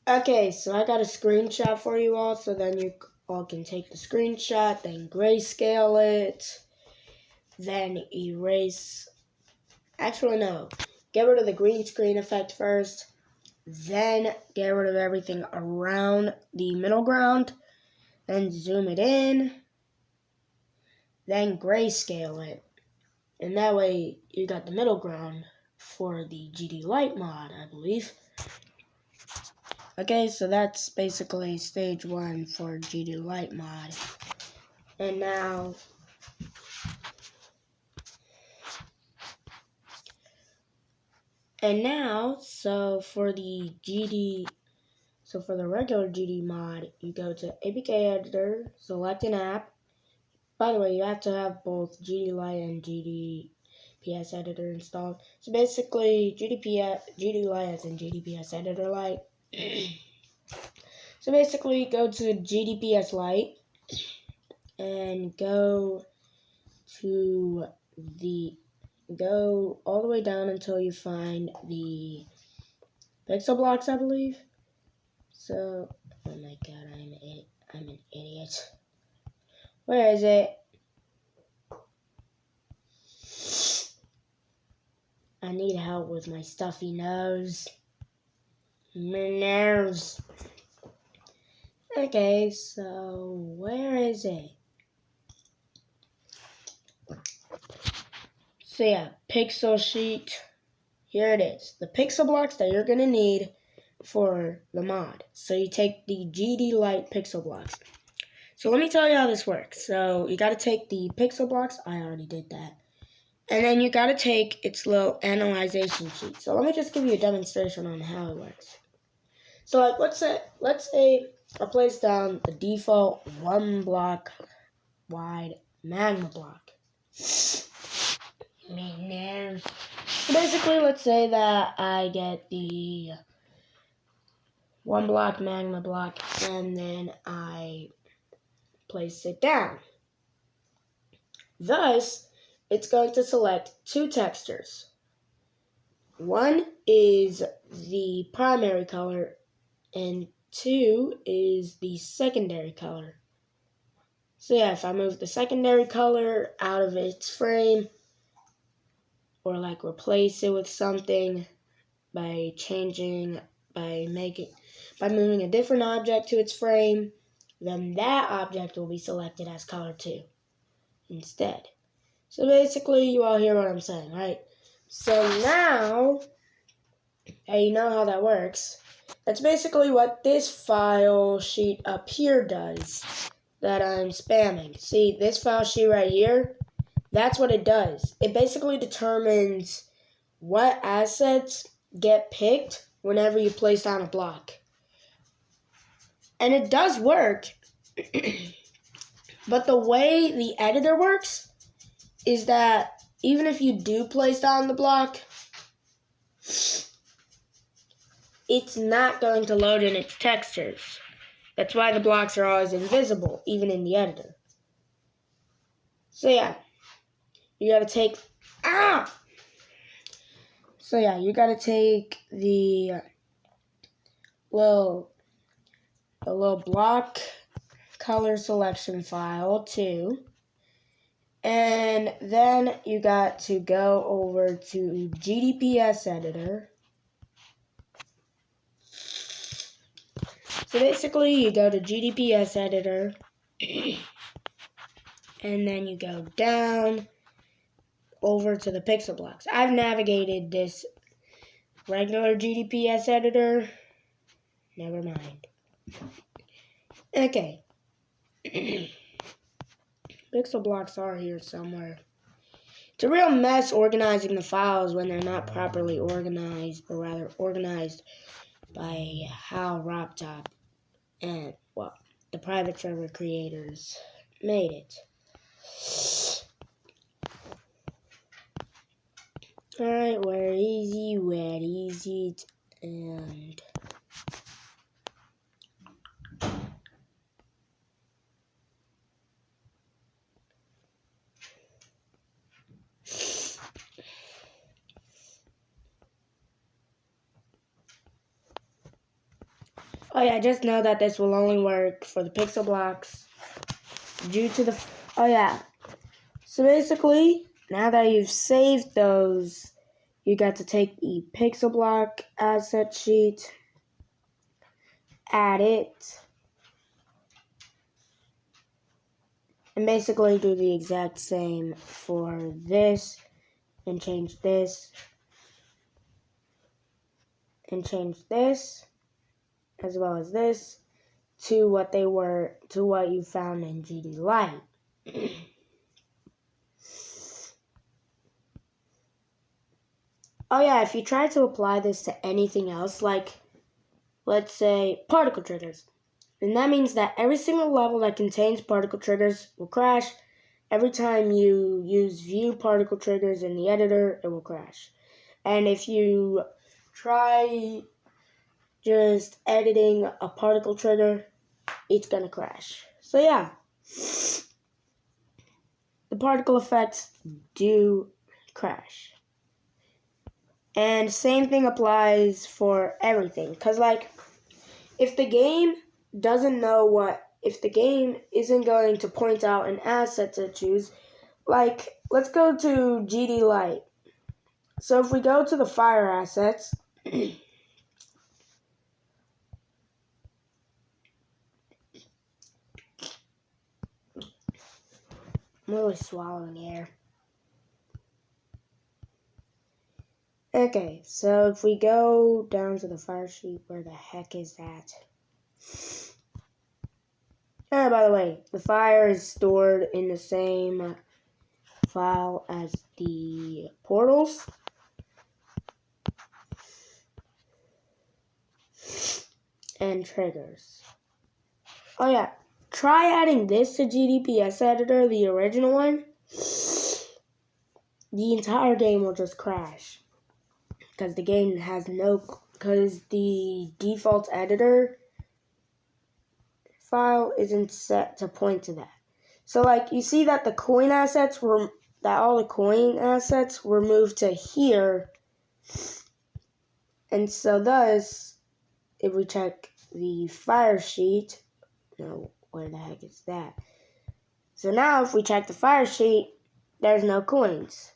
Okay, so I got a screenshot for you all, so then you all can take the screenshot, then grayscale it, then erase. Actually, no. Get rid of the green screen effect first, then get rid of everything around the middle ground, then zoom it in, then grayscale it. And that way you got the middle ground for the GD Light mod, I believe. Okay, so that's basically stage 1 for GD Light mod. And now, so for the regular GD mod, you go to APK editor, select an app. By the way, you have to have both GD Light and GDPS editor installed. So basically, GD Light as in GDPS editor Light. So basically, go to GDPS Light and go all the way down until you find the pixel blocks, I believe. So, oh my god, I'm an idiot. Where is it? I need help with my stuffy nose. My nose. Okay, so where is it? So yeah, pixel sheet. Here it is. The pixel blocks that you're going to need for the mod. So you take the GD Light pixel blocks. So let me tell you how this works. So you got to take the pixel blocks. I already did that. And then you got to take its little analyzation sheet. So let me just give you a demonstration on how it works. So like let's say I place down the default 1 block wide magma block. So basically, let's say that I get the 1 block magma block and then I place it down. Thus, it's going to select 2 textures. One is the primary color and 2 is the secondary color. So yeah, if I move the secondary color out of its frame or like replace it with something by moving a different object to its frame, then that object will be selected as color 2 instead. So basically, you all hear what I'm saying, right? So now, you know how that works. That's basically what this file sheet up here does that I'm spamming. See, this file sheet right here, that's what it does. It basically determines what assets get picked whenever you place down a block. And it does work, but the way the editor works is that even if you do place down the block, it's not going to load in its textures. That's why the blocks are always invisible, even in the editor. So yeah, you gotta take, So yeah, you gotta take the little block color selection file too. And then you got to go over to GDPS editor. So basically you go to GDPS editor and then you go down over to the pixel blocks. I've navigated this regular GDPS editor. Never mind. Okay. Pixel blocks are here somewhere. It's a real mess organizing the files when they're not properly organized, but rather organized by how RobTop and, well, the private server creators made it. Alright, where is it? And Oh yeah, just know that this will only work for the pixel blocks due to the... Oh yeah. So basically, now that you've saved those, you got to take the pixel block asset sheet, add it, and basically do the exact same for this, and change this, and change this, as well as this, to what they were, to what you found in GD Lite. Oh yeah, if you try to apply this to anything else, like, let's say, particle triggers, then that means that every single level that contains particle triggers will crash. Every time you use view particle triggers in the editor, it will crash. And if you try just editing a particle trigger, it's gonna crash. So yeah, the particle effects do crash. And same thing applies for everything. Because, like, if the game doesn't know what, if the game isn't going to point out an asset to choose, like, let's go to GD Lite. So if we go to the fire assets, I'm really swallowing air. Okay, so if we go down to the fire sheet, where the heck is that? Oh, by the way, the fire is stored in the same file as the portals. And triggers. Oh yeah, try adding this to GDPS editor, the original one. The entire game will just crash. Because the game has no, because the default editor file isn't set to point to that. So, like, you see that the coin assets were, that all the coin assets were moved to here. And so thus, if we check the fire sheet, no, where the heck is that? So now if we check the fire sheet, there's no coins.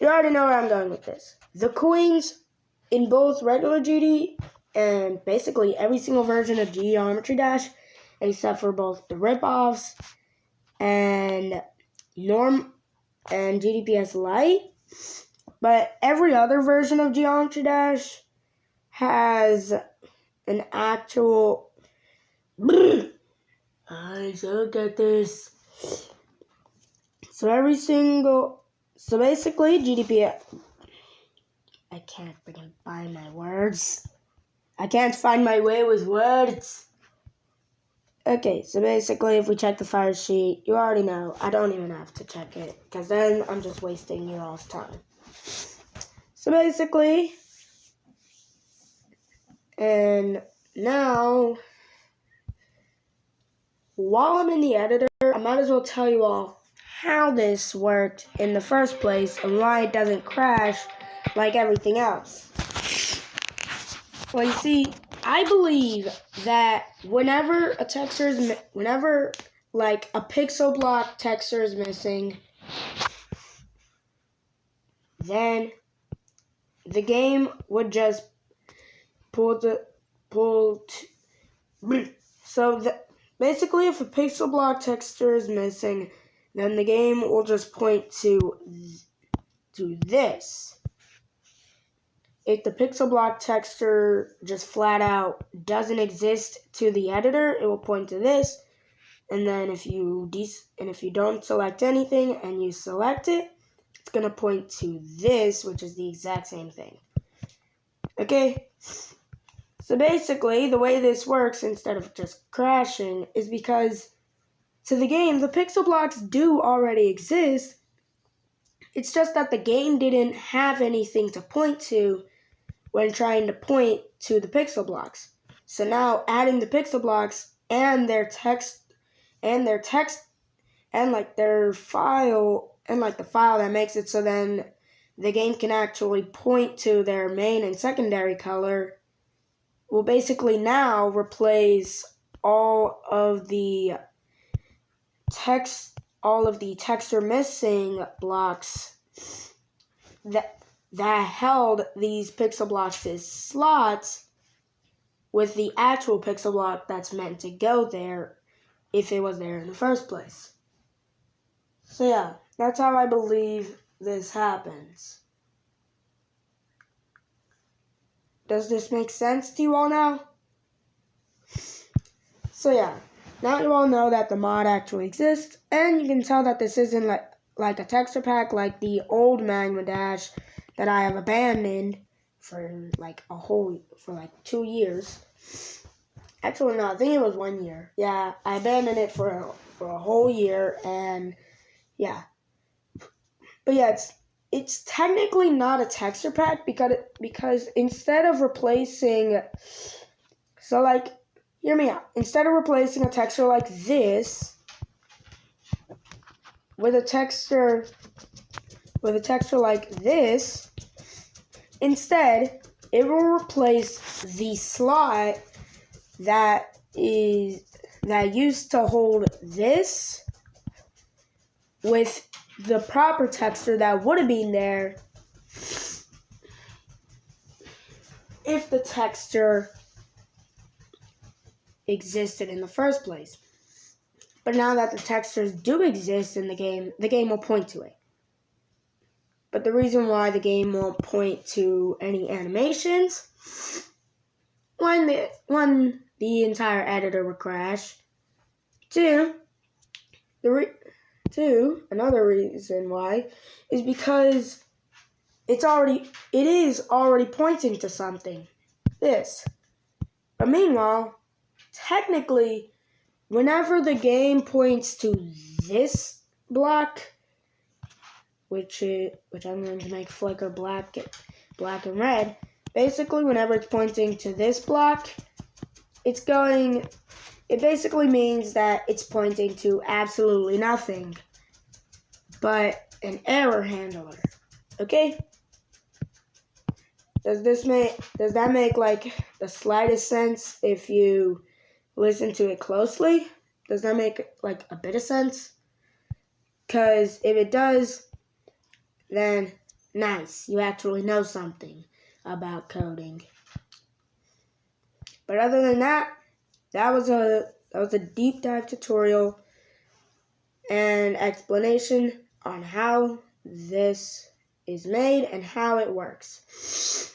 You already know where I'm going with this. The coins in both regular GD and basically every single version of Geometry Dash, except for both the ripoffs and GDPS Lite, but every other version of Geometry Dash has an actual... I suck at this. So basically GDPS... I can't freaking find my words. I can't find my way with words. Okay, so basically if we check the fire sheet, you already know. I don't even have to check it, because then I'm just wasting your all's time. So basically, and now, while I'm in the editor, I might as well tell you all how this worked in the first place and why it doesn't crash like everything else. Well, you see, I believe that whenever a pixel block texture is missing, then the game would just basically, if a pixel block texture is missing, then the game will just point to this. If the pixel block texture just flat out doesn't exist to the editor, it will point to this. And then if you don't select anything and you select it, it's going to point to this, which is the exact same thing. Okay? So basically, the way this works, instead of just crashing, is because to the game, the pixel blocks do already exist. It's just that the game didn't have anything to point to when trying to point to the pixel blocks. So now adding the pixel blocks and their text and their file and the file that makes it so then the game can actually point to their main and secondary color will basically now replace all of the texture missing blocks that held these pixel blocks as slots with the actual pixel block that's meant to go there if it was there in the first place. So yeah, that's how I believe this happens. Does this make sense to you all now? So yeah, now you all know that the mod actually exists, and you can tell that this isn't like a texture pack like the old Magma Dash that I have abandoned for like 2 years. Actually, no, I think it was 1 year. Yeah, I abandoned it for a whole year, and yeah. But yeah, it's technically not a texture pack because instead of replacing, so like, hear me out. Instead of replacing a texture like this with a texture like this, instead it will replace the slot that used to hold this with the proper texture that would have been there if the texture existed in the first place. But now that the textures do exist in the game will point to it. But the reason why the game won't point to any animations, one, the entire editor would crash. Two, another reason why is because it is already pointing to something. This. But meanwhile, technically, whenever the game points to this block, which I'm going to make flicker black and red, basically whenever it's pointing to this block, it basically means that it's pointing to absolutely nothing but an error handler. Okay? Does that make like the slightest sense if you listen to it closely? Does that make like a bit of sense? Because if it does, then nice, you actually know something about coding. But other than that, that was a deep dive tutorial and explanation on how this is made and how it works.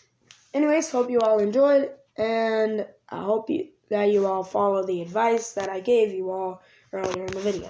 Anyways, hope you all enjoyed, and I hope that you all follow the advice that I gave you all earlier in the video.